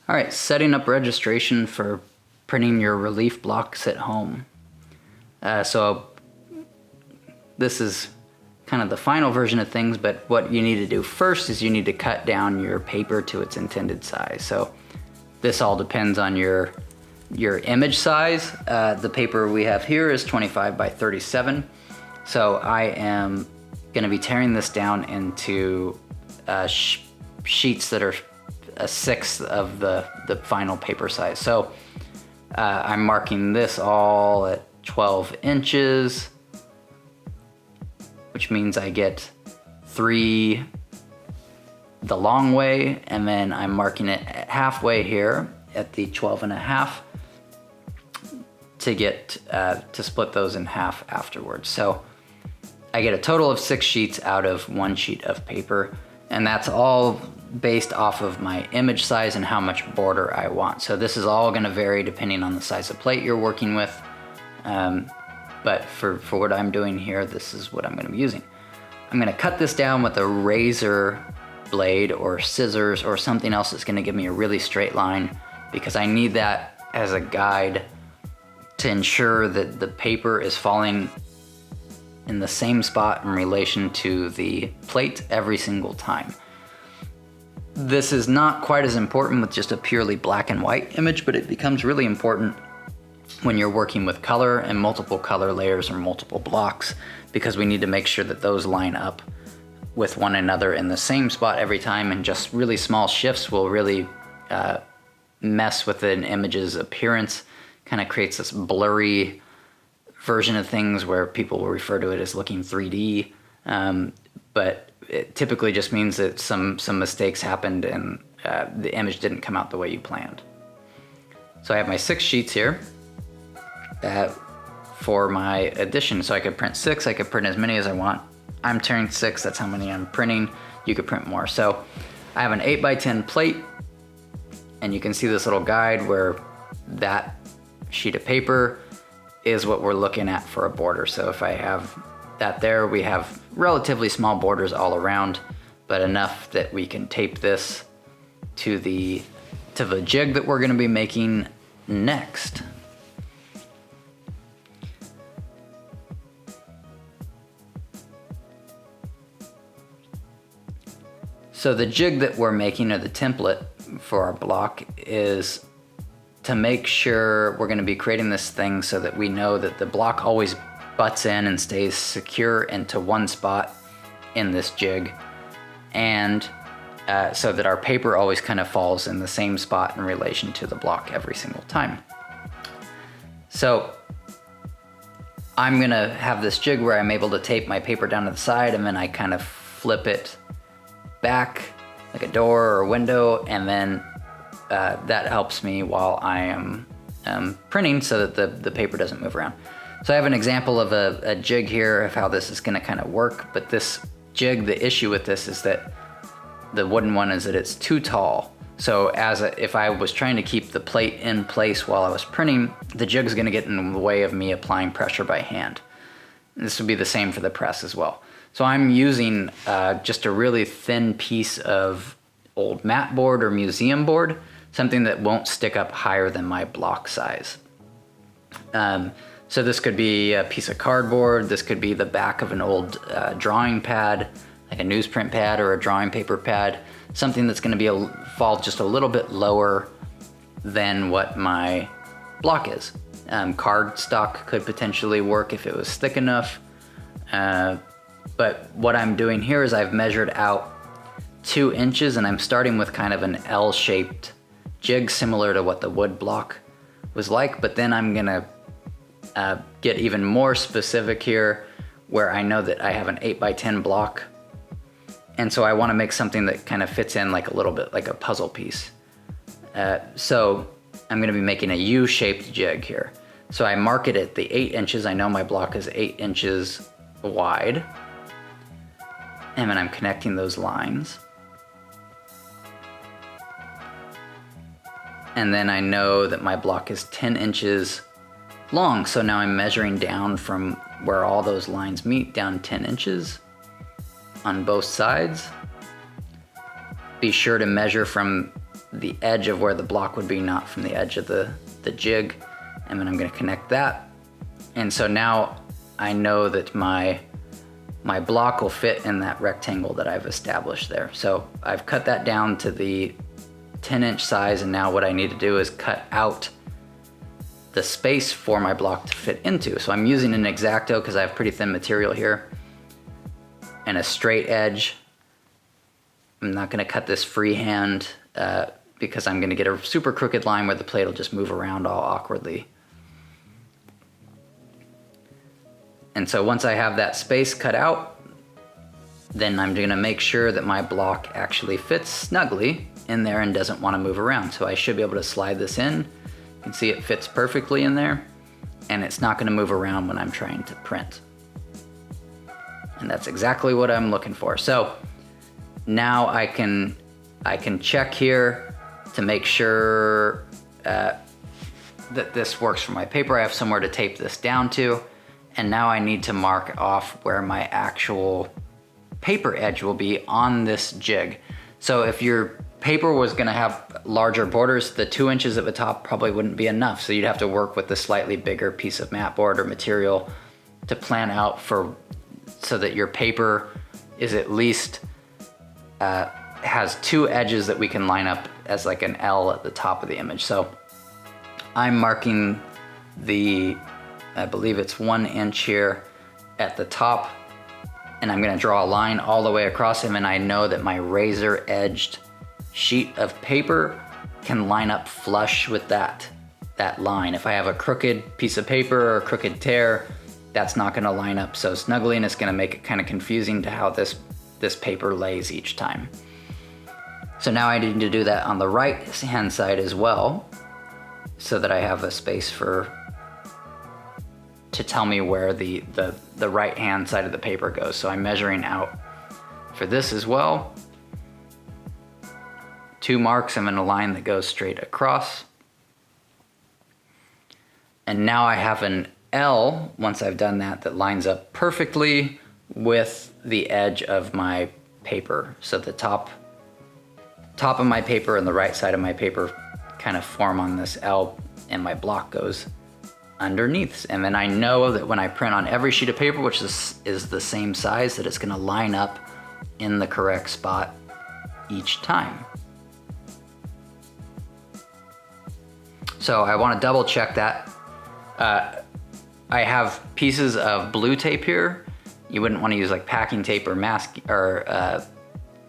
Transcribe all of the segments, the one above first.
All right, setting up registration for printing your relief blocks at home. So this is kind of the final version of things, but what you need to do first is you need to cut down your paper to its intended size. So this all depends on your image size. The paper we have here is 25 by 37. So I am gonna be tearing this down into sheets that are a sixth of the final paper size. So I'm marking this all at 12 inches, which means I get 3 the long way, and then I'm marking it at halfway here at the 12.5 to get to split those in half afterwards. So I get a total of 6 sheets out of 1 sheet of paper, and that's all based off of my image size and how much border I want. So this is all gonna vary depending on the size of plate you're working with. But for what I'm doing here, this is what I'm gonna be using. I'm gonna cut this down with a razor blade or scissors or something else that's gonna give me a really straight line, because I need that as a guide to ensure that the paper is falling in the same spot in relation to the plate every single time. This is not quite as important with just a purely black and white image, but it becomes really important when you're working with color and multiple color layers or multiple blocks, because we need to make sure that those line up with one another in the same spot every time, and just really small shifts will really mess with an image's appearance. Kind of creates this blurry version of things where people will refer to it as looking 3D, but it typically just means that some mistakes happened and the image didn't come out the way you planned. So I have my 6 sheets here for my edition. So I could print 6, I could print as many as I want. I'm tearing 6, that's how many I'm printing. You could print more. So I have an 8 by 10 plate, and you can see this little guide where that sheet of paper is what we're looking at for a border. So if I have that there, we have relatively small borders all around, but enough that we can tape this to the jig that we're gonna be making next. So the jig that we're making, or the template for our block, is to make sure we're gonna be creating this thing so that we know that the block always butts in and stays secure into one spot in this jig, and so that our paper always kind of falls in the same spot in relation to the block every single time. So I'm gonna have this jig where I'm able to tape my paper down to the side, and then I kind of flip it back like a door or a window, and then that helps me while I am printing so that the paper doesn't move around. So I have an example of a jig here of how this is gonna kind of work, but this jig, the issue with this is that the wooden one is that it's too tall. So if I was trying to keep the plate in place while I was printing, the jig's gonna get in the way of me applying pressure by hand. And this would be the same for the press as well. So I'm using just a really thin piece of old mat board or museum board, something that won't stick up higher than my block size. So this could be a piece of cardboard, this could be the back of an old drawing pad, like a newsprint pad or a drawing paper pad, something that's gonna fall just a little bit lower than what my block is. Cardstock could potentially work if it was thick enough. But what I'm doing here is I've measured out 2 inches, and I'm starting with kind of an L-shaped jig similar to what the wood block was like, but then I'm gonna get even more specific here where I know that I have an 8 by 10 block, and so I wanna make something that kind of fits in like a little bit like a puzzle piece. So I'm gonna be making a U-shaped jig here. So I mark it at the 8 inches. I know my block is 8 inches wide. And then I'm connecting those lines. And then I know that my block is 10 inches long. So now I'm measuring down from where all those lines meet, down 10 inches on both sides. Be sure to measure from the edge of where the block would be, not from the edge of the jig. And then I'm gonna connect that. And so now I know that my block will fit in that rectangle that I've established there. So I've cut that down to the 10-inch size, and now what I need to do is cut out the space for my block to fit into. So I'm using an X-Acto because I have pretty thin material here, and a straight edge. I'm not gonna cut this freehand because I'm gonna get a super crooked line where the plate will just move around all awkwardly. And so once I have that space cut out, then I'm gonna make sure that my block actually fits snugly in there and doesn't wanna move around. So I should be able to slide this in. You can see it fits perfectly in there, and it's not gonna move around when I'm trying to print. And that's exactly what I'm looking for. So now I can check here to make sure that this works for my paper. I have somewhere to tape this down to. And now I need to mark off where my actual paper edge will be on this jig. So if your paper was gonna have larger borders, the 2 inches at the top probably wouldn't be enough. So you'd have to work with a slightly bigger piece of mat board or material to plan out so that your paper is at least, has 2 edges that we can line up as like an L at the top of the image. So I'm marking I believe it's 1 inch here at the top, and I'm gonna draw a line all the way across him, and I know that my razor edged sheet of paper can line up flush with that line. If I have a crooked piece of paper or a crooked tear, that's not gonna line up so snugly, and it's gonna make it kind of confusing to how this paper lays each time. So now I need to do that on the right hand side as well, so that I have a space to tell me where the right hand side of the paper goes. So I'm measuring out for this as well. 2 marks, I'm in a line that goes straight across. And now I have an L, once I've done that lines up perfectly with the edge of my paper. So the top of my paper and the right side of my paper kind of form on this L, and my block goes underneath. And then I know that when I print on every sheet of paper, which is the same size, that it's gonna line up in the correct spot each time. So I wanna double check that. I have pieces of blue tape here. You wouldn't wanna use like packing tape or mask or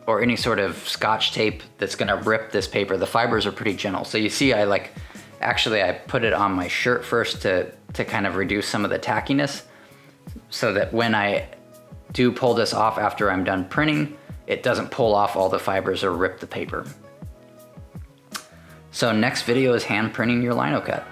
any sort of Scotch tape that's gonna rip this paper. The fibers are pretty gentle. So you see actually I put it on my shirt first to kind of reduce some of the tackiness, so that when I do pull this off after I'm done printing, it doesn't pull off all the fibers or rip the paper. So next video is hand printing your lino cut.